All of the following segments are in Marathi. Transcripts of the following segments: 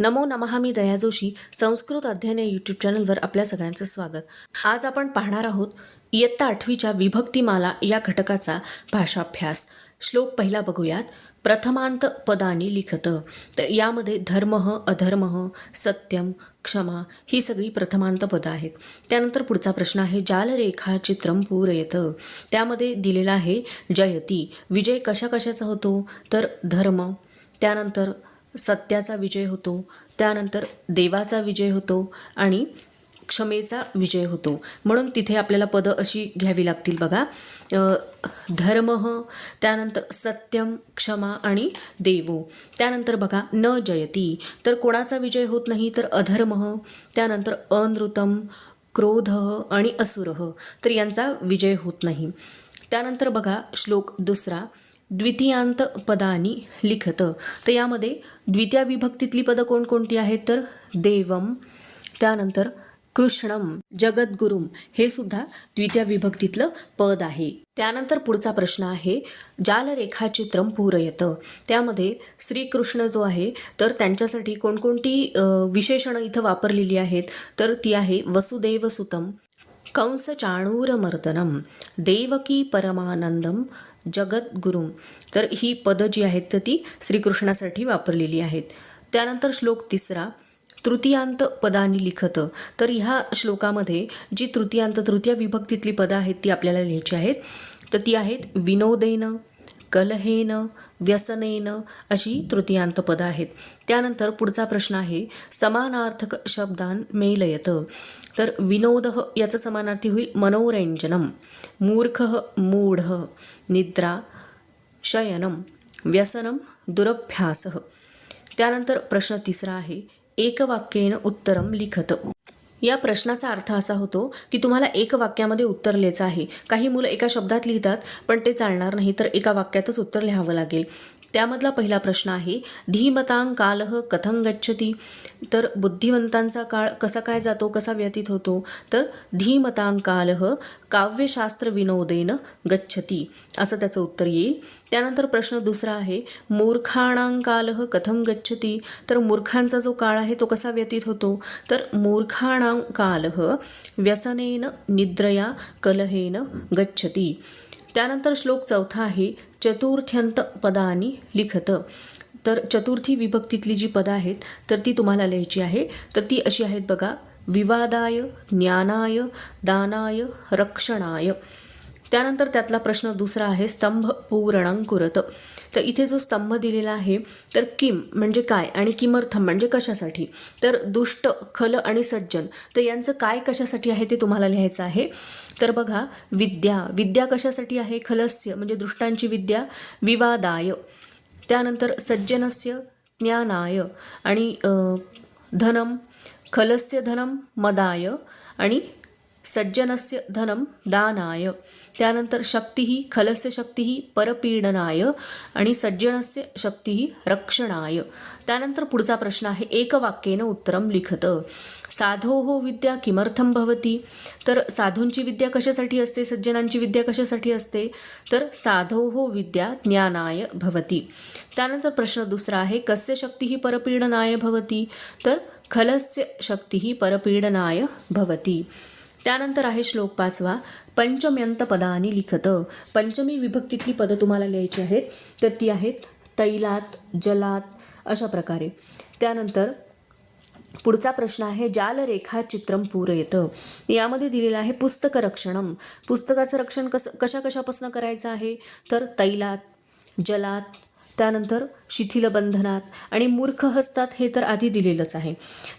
नमो नमः. मी दया जोशी. संस्कृत अध्ययन या यूट्यूब चॅनलवर आपल्या सगळ्यांचं स्वागत. आज आपण पाहणार आहोत इयत्ता 8वीच्या विभक्तिमाला या घटकाचा भाषाभ्यास. श्लोक पहिला बघूयात. प्रथमांत पदानी लिखत. तर यामध्ये धर्मः, अधर्मः, सत्यम, क्षमा ही सगळी प्रथमांत पदं आहेत. त्यानंतर पुढचा प्रश्न आहे जालरेखा चित्रम पूरयत. त्यामध्ये दिलेला आहे जयती. विजय कशा कशाचा होतो तर धर्म, त्यानंतर सत्याचा विजय होतो, त्यानंतर देवाचा विजय होतो आणि क्षमेचा विजय होतो. म्हणून तिथे आपल्याला पदं अशी घ्यावी लागतील बघा. धर्मः, त्यानंतर सत्यम, क्षमा आणि देवो. त्यानंतर बघा न जयती. तर कोणाचा विजय होत नाही तर अधर्मः, त्यानंतर अनृतम, क्रोधः आणि असुरः. तर यांचा विजय होत नाही. त्यानंतर बघा श्लोक दुसरा. द्वितीयांत पदानी लिखत. तर यामध्ये द्वितीय विभक्तीतली पदं कोणकोणती आहेत तर देवम, त्यानंतर कृष्णम, जगद्गुरुम हे सुद्धा द्वितीय विभक्तीतलं पद आहे. त्यानंतर पुढचा प्रश्न आहे जालरेखाचित्रम पूरयत. त्यामध्ये श्रीकृष्ण जो आहे तर त्यांच्यासाठी कोणकोणती विशेषणं इथं वापरलेली आहेत तर ती आहे वसुदेवसुतम, कंस चाणूरमर्दनम, देवकी परमानंदम, जगद्गुरुम. तर ही पदं जी आहेत तर ती श्रीकृष्णासाठी वापरलेली आहेत. त्यानंतर श्लोक तिसरा. तृतीयांत पदानी लिखत. तर ह्या श्लोकामध्ये जी तृतीय विभक्तीतली पदं आहेत ती आपल्याला लिहायची आहेत. तर ती आहेत विनोदेन, कलहेन, व्यसनेन अशी तृतीयांत पदं आहेत. त्यानंतर पुढचा प्रश्न आहे समानार्थक शब्दान मेलयत. तर विनोद याचं समानार्थी होईल मनोरंजनम, मूर्ख मूढ, निद्रा शयनम, व्यसनम दुरभ्यास. त्यानंतर प्रश्न तिसरा आहे एकवाक्येन उत्तरम लिखत. या प्रश्नाचा अर्थ असा होतो की तुम्हाला एक वाक्यामध्ये उत्तर लिहायचं आहे. काही मुलं एका शब्दात लिहितात पण ते चालणार नाही, तर एका वाक्यातच उत्तर लिहावं लागेल. त्यामधला पहिला प्रश्न आहे धीमतां कालः कथं गच्छति. तर बुद्धिवंतांचा काळ कसा काय जातो, कसा व्यतीत होतो तर धीमतां कालः काव्यशास्त्र विनोदेन गच्छति असं त्याचं उत्तर येईल. त्यानंतर प्रश्न दुसरा आहे मूर्खाणां कालः कथं गच्छति. तर मूर्खांचा जो काळ आहे तो कसा व्यतीत होतो तर मूर्खाणां कालः व्यसनेन निद्रया कलहेन गच्छति. त्यानंतर श्लोक चौथा आहे चतुर्थ्यंत पदानी लिखत. तर चतुर्थी विभक्तीतली जी पदं आहेत तर ती तुम्हाला लिहायची आहे. तर ती अशी आहेत बघा. विवादाय, ज्ञानाय, दानाय, रक्षणाय. त्यानंतर त्यातला प्रश्न दुसरा आहे स्तंभ पूरणं कुरत. तर इथे जो स्तंभ दिलेला आहे तर किम म्हणजे काय आणि किमर्थम म्हणजे कशासाठी. तर दुष्ट, खल आणि सज्जन तर यांचं काय कशासाठी आहे ते तुम्हाला लिहायचं आहे. तर बघा विद्या कशासाठी आहे खलस्य म्हणजे दुष्टांची विद्या, विवादाय, त्यानंतर सज्जनस्य ज्ञानाय आणि धनम, खलस्य धनम मदाय आणि सज्जनस्य धनम दानाय. त्यानंतर शक्ती, खलस्य शक्ती परपीडनाय आणि सज्जनस्य शक्ती रक्षणाय. त्यानंतर पुढचा प्रश्न आहे एकवाक्येन उत्तरम लिखत. साधोः विद्या किमर्थं भवति. तर साधूंची विद्या कशासाठी असते, सज्जनांची विद्या कशासाठी असते तर साधोः विद्या ज्ञानाय भवति. त्यानंतर प्रश्न दुसरा आहे कस्य शक्ती परपीडनाय भवति. तर खलस्य शक्ती परपीडनाय भवति. त्यानंतर आहे श्लोक पाचवा पंचम्यंत पदानी लिखत. पंचमी विभक्तीतली पदं तुम्हाला लिहायची आहेत. तर ती आहेत तैलात, जलात अशा प्रकारे. त्यानंतर पुढचा प्रश्न आहे जालरेखा चित्रम पूरयत. यामध्ये दिलेलं आहे पुस्तक रक्षणम. पुस्तकाचं रक्षण कशापासून करायचं आहे तर तैलात, जलात, त्यानंतर शिथिल बंधनात आणि मूर्ख हस्तात हे तर आधी दिलेलंच आहे.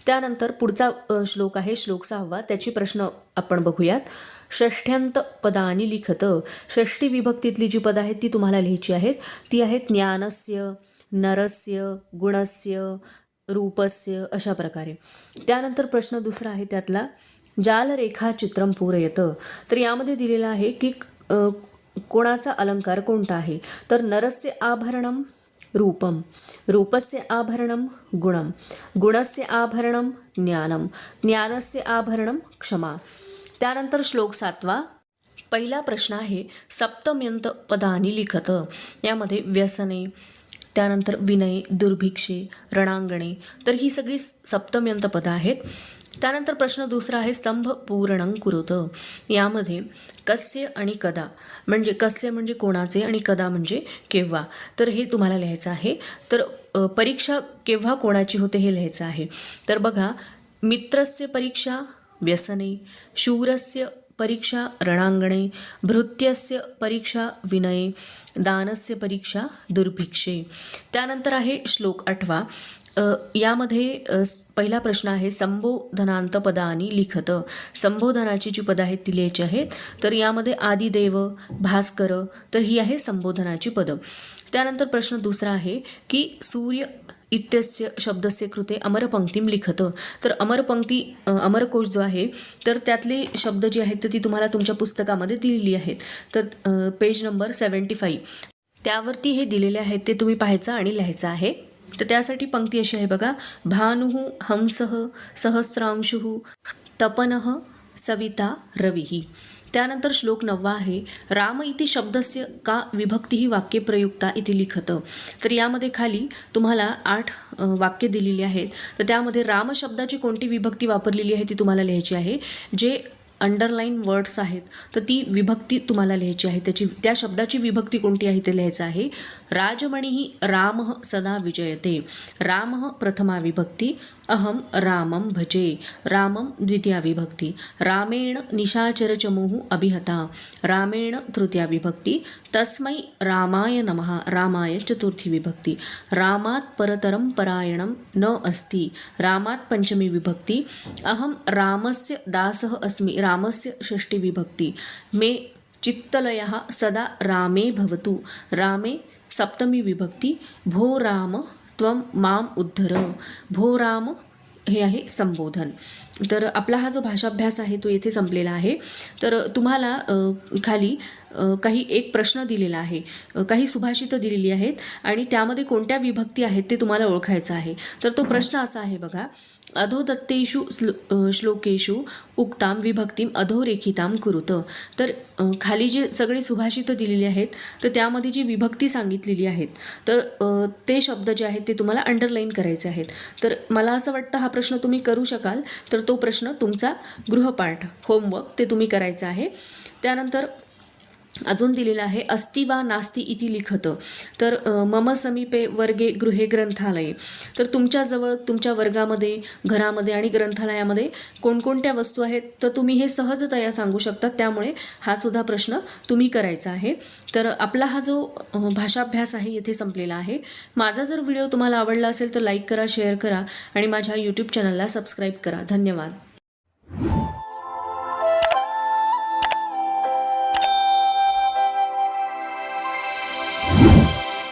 त्यानंतर पुढचा श्लोक आहे श्लोक 6वा. त्याची प्रश्न आपण बघूयात. षष्ठ्यंत पदानी लिखत. षष्ठी विभक्तीतली जी पदं आहेत ती तुम्हाला लिहायची आहेत. ती आहेत ज्ञानस्य, नरस्य, गुणस्य, रूपस्य अशा प्रकारे. त्यानंतर प्रश्न दुसरा आहे त्यातला जालरेखा चित्रम पूरयत. तर यामध्ये दिलेलं आहे की कोणाचा अलंकार कोणता आहे तर नरस्य आभरणम रूपम, रूपस्य आभरणम गुणम, गुणस्य आभरणम ज्ञानम, ज्ञानस्य आभरणम क्षमा. त्यानंतर श्लोक 7वा. पहिला प्रश्न आहे सप्तम्यंत पदानी लिखत. यामध्ये व्यसने, त्यानंतर विनये, दुर्भिक्षे, रणांगणे, तर ही सगळी सप्तम्यंत पदं आहेत. त्यानंतर प्रश्न दुसरा आहे स्तंभ पूर्णं कुरुत. यामध्ये कस्य आणि कदा, म्हणजे कस्य म्हणजे कोणाचे आणि कदा म्हणजे केव्हा, तर हे तुम्हाला लिहायचं आहे. तर परीक्षा केव्हा कोणाची होते हे लिहायचं आहे. तर बघा, मित्रस्य परीक्षा व्यसने, शूरस्य परीक्षा रणांगणे, भृत्यस्य परीक्षा विनये, दानस्य परीक्षा दुर्भिक्षे. त्यानंतर आहे श्लोक 8. यामध्ये पहिला प्रश्न आहे संबोधनांत पदानी लिखत. संबोधनाची जी पदं आहेत ती लिहायची आहेत. तर यामध्ये आदिदेव, भास्कर, तर ही आहे संबोधनाची पदं. त्यानंतर प्रश्न दुसरा आहे की सूर्य इत्यस्य शब्दस्य कृते अमरपंक्तीम लिखत. तर अमरपंक्ती, अमरकोश जो आहे तर त्यातले शब्द जे आहेत तर ती तुम्हाला तुमच्या पुस्तकामध्ये दिलेली आहेत. तर पेज नंबर 75 त्यावरती हे दिलेले आहेत ते तुम्ही पाहायचं आणि लिहायचं आहे. तर त्यासाठी पंक्ती अशी आहे बघा, भानुः हंसः सहस्रांशुः तपनः सविता रविः. त्यानंतर श्लोक 9 आहे राम इति शब्दस्य का विभक्ती वाक्ये प्रयुक्ता इति लिखत. तर यामध्ये खाली तुम्हाला 8 वाक्य दिलेली आहेत. तर त्यामध्ये राम शब्दाची कोणती विभक्ती वापरलेली आहे ती तुम्हाला लिहायची आहे. जे अंडरलाईन वर्ड्स आहेत तर ती विभक्ती तुम्हाला लिहायची आहे. त्या शब्दाची विभक्ती कोणती आहे ते लिहायचं आहे. राजमणिः रामः सदा विजयते. रामः प्रथमा विभक्ती, अहम रामं भजे, रामं द्वितीया विभक्ती, रामेण निशाचरचमुः अभिहता, रामेण तृतीया विभक्ती, तस्मै रामाय नमः, रामाय चतुर्थी विभक्ती, रामात् परतरं परायणं न अस्ति, रामात् पंचमी विभक्ती, अहम रामस्य दासः अस्मि, रामस्य षष्ठी विभक्ती, मे चित्तलयः सदा रामे भवतु, रामे सप्तमी विभक्ती, भो राम त्वं माम उद्धर, भो राम हे आहे संबोधन. तर आपला हा जो भाषाभ्यास आहे तो येथे संपलेला आहे. तर तुम्हाला खाली काही एक प्रश्न दिलेला आहे, काही सुभाषितं दिलेली आहेत आणि त्यामध्ये कोणत्या विभक्ती आहेत ते तुम्हाला ओळखायचं आहे. तर तो प्रश्न असा आहे बघा, अधोदत्तेषु श्लोकेषु उक्तां विभक्तीम अधोरेखितां कुरुत. तर खाली जे सगळे सुभाषितं दिलेली आहेत तर त्यामध्ये जी विभक्ती सांगितलेली आहेत तर ते शब्द जे आहेत ते तुम्हाला अंडरलाईन करायचे आहेत. तर मला असं वाटतं हा प्रश्न तुम्ही करू शकाल. तर तो प्रश्न तुमचा गृहपाठ होमवर्क ते तुम्ही करायचं आहे. त्यानंतर अजून दिलेला आहे अस्ति वा नास्ति इति लिखत. तर मम समीपे वर्गे गृहे ग्रंथालये. तर तुमच्याजवळ तुमच्या वर्गामध्ये, घरामध्ये आणि ग्रंथालयामध्ये कोणकोणत्या वस्तू आहेत तर तुम्ही हे सहजतया सांगू शकता. त्यामुळे हा सुद्धा प्रश्न तुम्ही करायचा आहे. तर आपला हा जो भाषाभ्यास आहे येथे संपलेला आहे. माझा जर व्हिडिओ तुम्हाला आवडला असेल तर लाईक करा, शेअर करा आणि माझ्या यूट्यूब चॅनलला सबस्क्राईब करा. धन्यवाद.